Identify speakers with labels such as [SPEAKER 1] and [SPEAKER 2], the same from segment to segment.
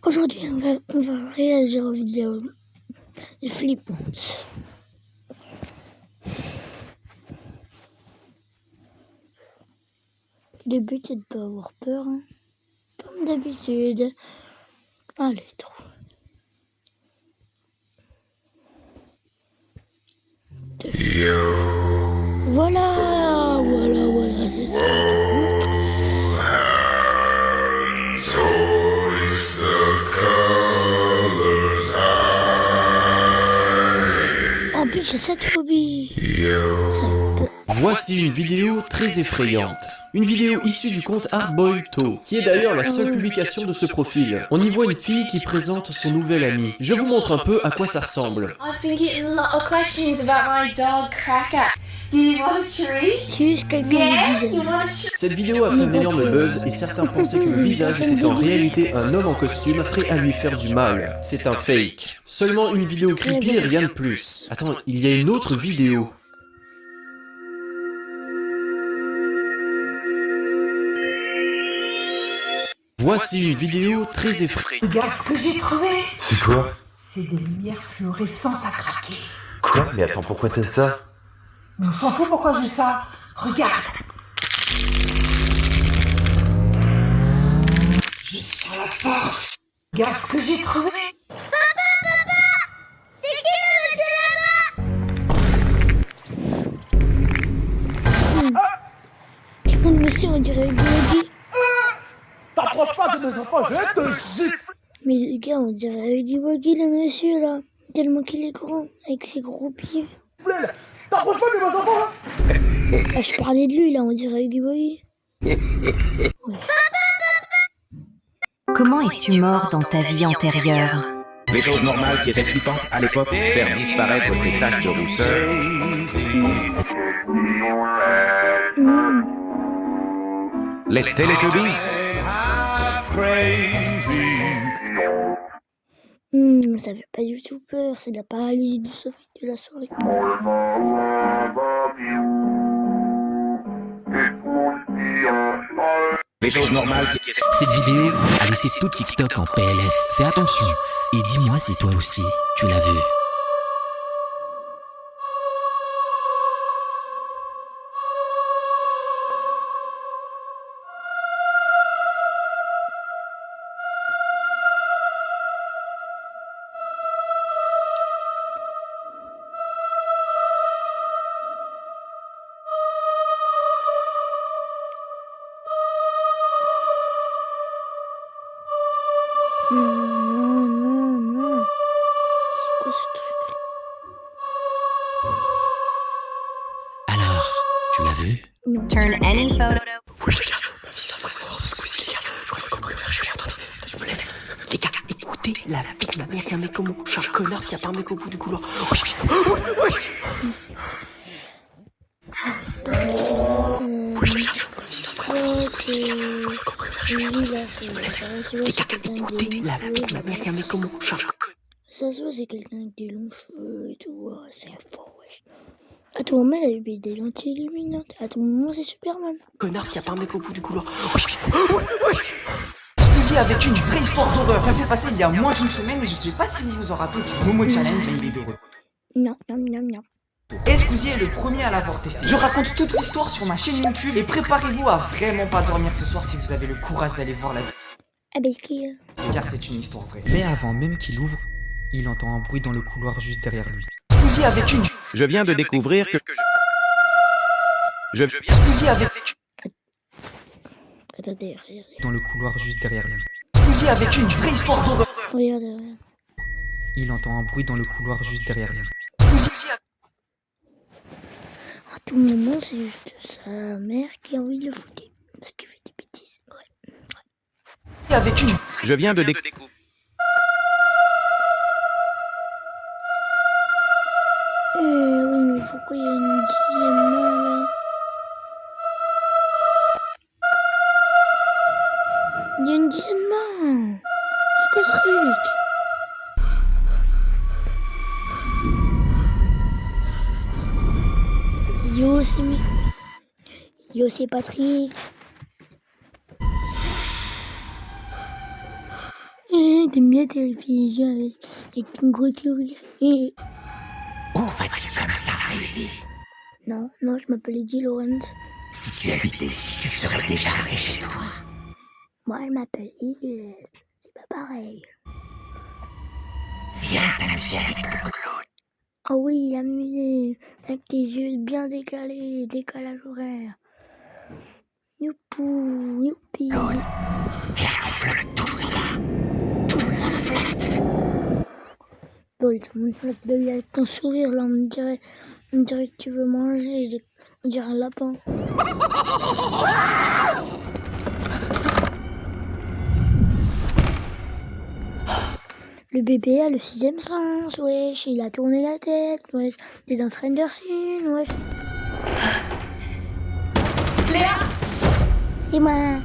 [SPEAKER 1] Aujourd'hui, on va réagir aux vidéos flippantes. Le but est de pas avoir peur, hein. Comme d'habitude. Allez, trop. Voilà, c'est ça. En plus, j'ai cette phobie.
[SPEAKER 2] Voici une vidéo très effrayante. Une vidéo issue du compte Artboy2, qui est d'ailleurs la seule publication de ce profil. On y voit une fille qui présente son nouvel ami. Je vous montre un peu à quoi ça ressemble.
[SPEAKER 3] I've been getting a lot of questions about my dog Cracker. Do you want a treat?
[SPEAKER 1] C'est juste quelqu'un qui
[SPEAKER 3] You want a treat?
[SPEAKER 2] Cette vidéo a fait un énorme buzz et certains pensaient que le visage était en réalité un homme en costume prêt à lui faire du mal. C'est un fake. Seulement une vidéo creepy et rien de plus. Attends, il y a une autre vidéo. Voici une vidéo très effrayante.
[SPEAKER 4] Regarde ce que j'ai trouvé.
[SPEAKER 5] C'est quoi?
[SPEAKER 4] C'est des lumières fluorescentes à craquer.
[SPEAKER 5] Quoi? Mais attends, pourquoi t'as ça?
[SPEAKER 4] Mais on s'en fout pourquoi j'ai ça. Regarde. J'ai ça la force. Regarde ce que j'ai trouvé.
[SPEAKER 1] Le monsieur, on dirait Huggy.
[SPEAKER 6] T'approches pas de mes enfants, je te gifle.
[SPEAKER 1] Mais les gars, on dirait Huggy, le monsieur là. Tellement qu'il est grand, avec ses gros pieds.
[SPEAKER 6] T'approches pas de mes enfants.
[SPEAKER 1] Ah, je parlais de lui là, on dirait Huggy.
[SPEAKER 7] Comment es-tu mort dans ta vie antérieure?
[SPEAKER 8] Les choses normales qui étaient flippantes à l'époque, faire disparaître ces taches de rousseur. Les Teletubbies.
[SPEAKER 1] Ça fait pas du tout peur, c'est la paralysie du sommeil de la soirée.
[SPEAKER 8] Les choses normales qui étaient...
[SPEAKER 9] Cette vidéo a laissé tout TikTok en PLS. Fais attention et dis-moi si toi aussi tu l'as vu.
[SPEAKER 1] Non. C'est quoi ce truc là?
[SPEAKER 9] Alors, tu l'as vu?
[SPEAKER 1] Non.
[SPEAKER 7] Turn any photo.
[SPEAKER 6] Oui, les gars, ma fille, ça serait trop drôle de squeezie, les gars. Je crois qu'on peut faire chier. Attends, je me lève. Les gars, écoutez la vie de ma mère, il y a un mec comme moi. Je suis un connard s'il n'y a pas un mec au bout du couloir. Wesh. Oui, les gars, ma fille, ça serait trop drôle de squeezie, les gars. Je crois qu'on peut faire chier. Attends, je me lève. Les gars, écoutez la vie de ma mère, il y a un mec comme moi. Je suis un connard.
[SPEAKER 1] Ça se voit, c'est quelqu'un avec des longs cheveux et tout. Oh, c'est faux, wesh. À tout moment, elle a eu des lentilles illuminantes. À tout moment, c'est Superman.
[SPEAKER 6] Connard s'il n'y a pas un mec au bout du couloir. Wesh. Squeezie avec une vraie histoire d'horreur. Ça s'est passé il y a moins d'une semaine, mais je sais pas si vous vous en rappelez du Momo Challenge et il est d'heureux.
[SPEAKER 1] Non.
[SPEAKER 6] Et Squeezie est le premier à l'avoir testé. Je raconte toute l'histoire sur ma chaîne YouTube et préparez-vous à vraiment pas dormir ce soir si vous avez le courage d'aller voir la vidéo.
[SPEAKER 1] Ah ben, qui
[SPEAKER 6] Car c'est une histoire vraie. Mais avant même qu'il ouvre, il entend un bruit dans le couloir juste derrière lui. Squeezie avec une...
[SPEAKER 8] Je viens de découvrir que...
[SPEAKER 6] Squeezie avec...
[SPEAKER 1] Attendez,
[SPEAKER 6] Dans le couloir juste derrière lui. Squeezie avec une vraie histoire d'horreur.
[SPEAKER 1] regarde.
[SPEAKER 6] Il entend un bruit dans le couloir juste derrière lui.
[SPEAKER 1] À tout moment, c'est juste sa mère qui a envie de le foutre. Parce qu'il fait des bêtises. Ouais.
[SPEAKER 6] Avec une...
[SPEAKER 8] Je viens de découvrir...
[SPEAKER 1] Oui, mais pourquoi il y a une dixième main là? Il y a une dixième main. C'est quoi ce truc? Yo, c'est Patrick. t'aimes bien télévision avec une grosse souris. Et...
[SPEAKER 9] Où vas-tu comme ça, Eddie?
[SPEAKER 1] Non, je m'appelle Eddie Lawrence.
[SPEAKER 9] Si tu habitais ici, tu serais déjà allé chez toi.
[SPEAKER 1] Moi, je m'appelle Eddie. C'est pas pareil.
[SPEAKER 9] Viens t'amuser avec le clown.
[SPEAKER 1] Ah oui, amusé. Avec tes yeux bien décalés, décalage horaire. Youpou, youpi.
[SPEAKER 9] Viens, on flotte tous là. Tout le monde flotte.
[SPEAKER 1] Bon, tout le monde flotte, bébé, avec ton sourire là, on dirait que tu veux manger. On dirait un lapin. Le bébé a le 6e sens, wesh, il a tourné la tête, wesh, t'es dans Stranger Things, wesh.
[SPEAKER 3] Léa!
[SPEAKER 1] Et moi.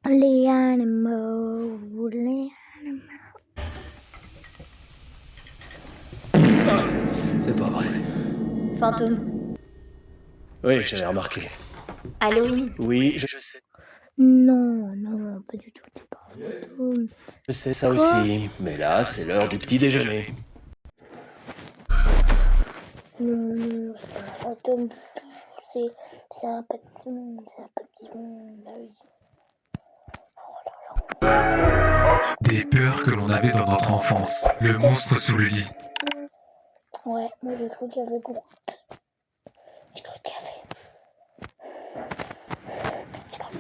[SPEAKER 1] Les animaux, les animaux.
[SPEAKER 6] C'est pas vrai.
[SPEAKER 10] Fantôme.
[SPEAKER 6] Oui, j'avais remarqué.
[SPEAKER 10] Halloween.
[SPEAKER 6] Oui, je sais.
[SPEAKER 1] Non, pas du tout, t'es pas un fantôme.
[SPEAKER 6] Je sais ça aussi. Mais là, c'est l'heure du petit déjeuner.
[SPEAKER 1] Non, c'est pas un fantôme du tout, c'est un papillon, bah oui.
[SPEAKER 11] Des peurs que l'on avait dans notre enfance. Le monstre sous le lit.
[SPEAKER 1] Ouais, moi j'ai cru qu'il y avait Groot. J'ai cru qu'il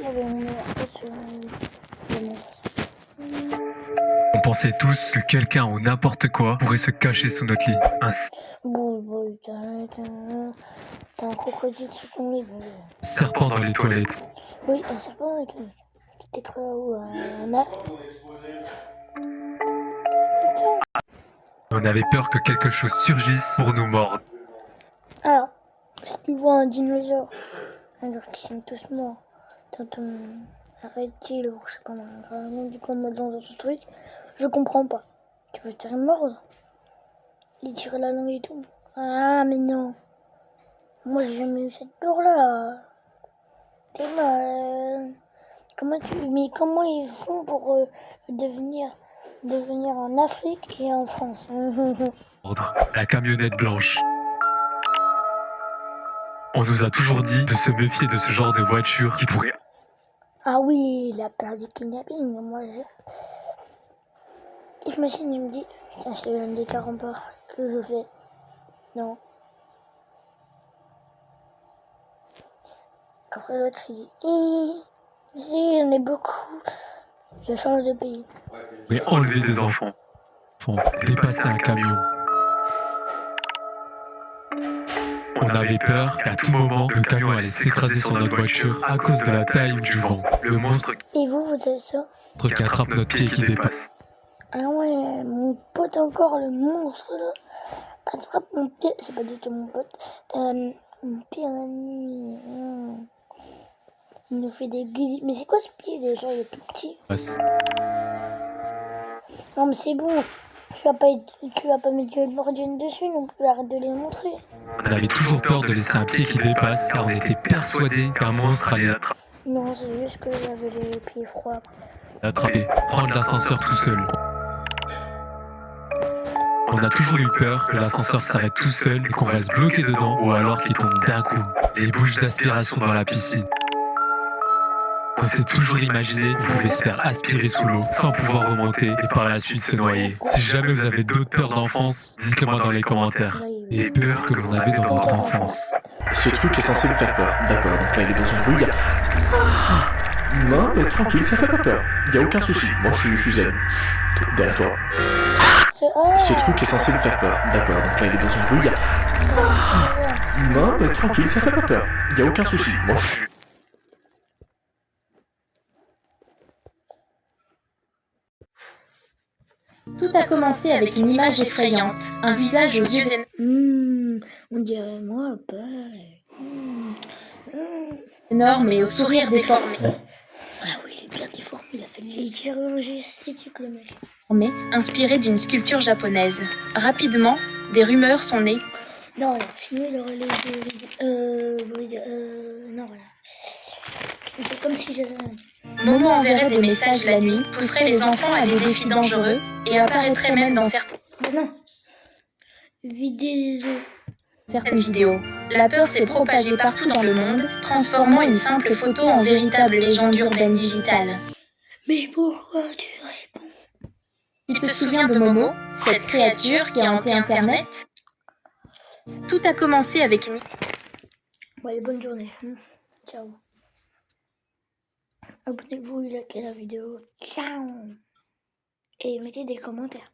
[SPEAKER 1] y avait un meilleur pote sur le monstre.
[SPEAKER 11] On pensait tous que quelqu'un ou n'importe quoi pourrait se cacher sous notre lit.
[SPEAKER 1] Bon, t'as un crocodile sur ton lit.
[SPEAKER 11] Serpent dans les toilettes.
[SPEAKER 1] Oui, un serpent dans les toilettes. T'es cru où un âne.
[SPEAKER 11] On avait peur que quelque chose surgisse pour nous mordre.
[SPEAKER 1] Alors, si tu vois un dinosaure, alors qu'ils sont tous morts, dans un reptile ou je sais pas, un du combat dans ce truc, je comprends pas. Tu veux te mordre? Il tire la langue et tout. Ah, mais non. Moi, j'ai jamais eu cette peur-là. T'es mal. Mais comment ils font pour devenir en Afrique et en France?
[SPEAKER 11] La camionnette blanche. On nous a toujours dit de se méfier de ce genre de voiture qui pourrait...
[SPEAKER 1] Ah oui, la peur du kidnapping. Moi, j'imagine, il me dit, tiens, c'est un des 40 peurs que je fais. Non. Après l'autre, il dit, si, on est beaucoup. Je change de pays.
[SPEAKER 11] Mais enlever des enfants. Dépasser un camion. On avait peur qu'à tout moment, le camion allait s'écraser sur notre voiture à cause de la taille ou du vent. Le monstre
[SPEAKER 1] Et vous avez ça?
[SPEAKER 11] qui attrape notre pied et qui dépasse.
[SPEAKER 1] Ah ouais, mon pote encore, le monstre là, attrape mon pied. C'est pas du tout mon pote. Mon pied en nuit. Il nous fait des guillis. Mais c'est quoi ce pied déjà? Il est tout petit. Non mais c'est bon. Tu vas pas mettre de l'origine dessus non plus. Arrête de les montrer.
[SPEAKER 11] On avait toujours peur de laisser un pied qui dépasse car on était persuadé qu'un monstre allait
[SPEAKER 1] Non, c'est juste que j'avais les pieds froids.
[SPEAKER 11] l'attraper, prendre l'ascenseur tout seul. On a toujours eu peur que l'ascenseur s'arrête tout seul et qu'on reste bloqué dedans ou alors qu'il tombe d'un coup. Les bouches d'aspiration dans la piscine. On s'est toujours imaginé qu'on pouvait se faire aspirer sous l'eau sans pouvoir remonter et par la suite se noyer. Si jamais vous avez d'autres peurs d'enfance, dites-le moi dans les commentaires. Les peurs que l'on avait dans notre enfance.
[SPEAKER 2] Ce truc est censé me faire peur. D'accord, donc là il est dans une rue, Non, mais tranquille, ça fait pas peur. Y a aucun souci, moi je suis zen. Derrière toi. Ce truc est censé me faire peur. D'accord, donc là il est dans une rue, Non, mais tranquille, ça fait pas peur. Y a aucun souci, moi je suis...
[SPEAKER 10] Tout a commencé avec une image effrayante, un visage aux yeux
[SPEAKER 1] On dirait moi,
[SPEAKER 10] énormes et au sourire déformé.
[SPEAKER 1] Ah oui, il est bien déformé, il a fait les chirurgies esthétiques, le mec.
[SPEAKER 10] Inspiré d'une sculpture japonaise. Rapidement, des rumeurs sont nées.
[SPEAKER 1] Non, sinon il aurait les C'est comme si j'avais rien dit.
[SPEAKER 10] Momo enverrait des messages la nuit, pousserait les enfants à des défis dangereux et apparaîtrait même dans
[SPEAKER 1] Mais non. Vider les œufs.
[SPEAKER 10] certaines vidéos. La peur s'est propagée partout dans le monde, transformant une simple photo en véritable légende urbaine digitale.
[SPEAKER 1] Mais pourquoi tu réponds?
[SPEAKER 10] Tu te souviens de Momo, cette créature qui a hanté Internet? Tout a commencé avec une...
[SPEAKER 1] Bon, allez, bonne journée. Ciao. Abonnez-vous, likez la vidéo. Ciao. Et mettez des commentaires.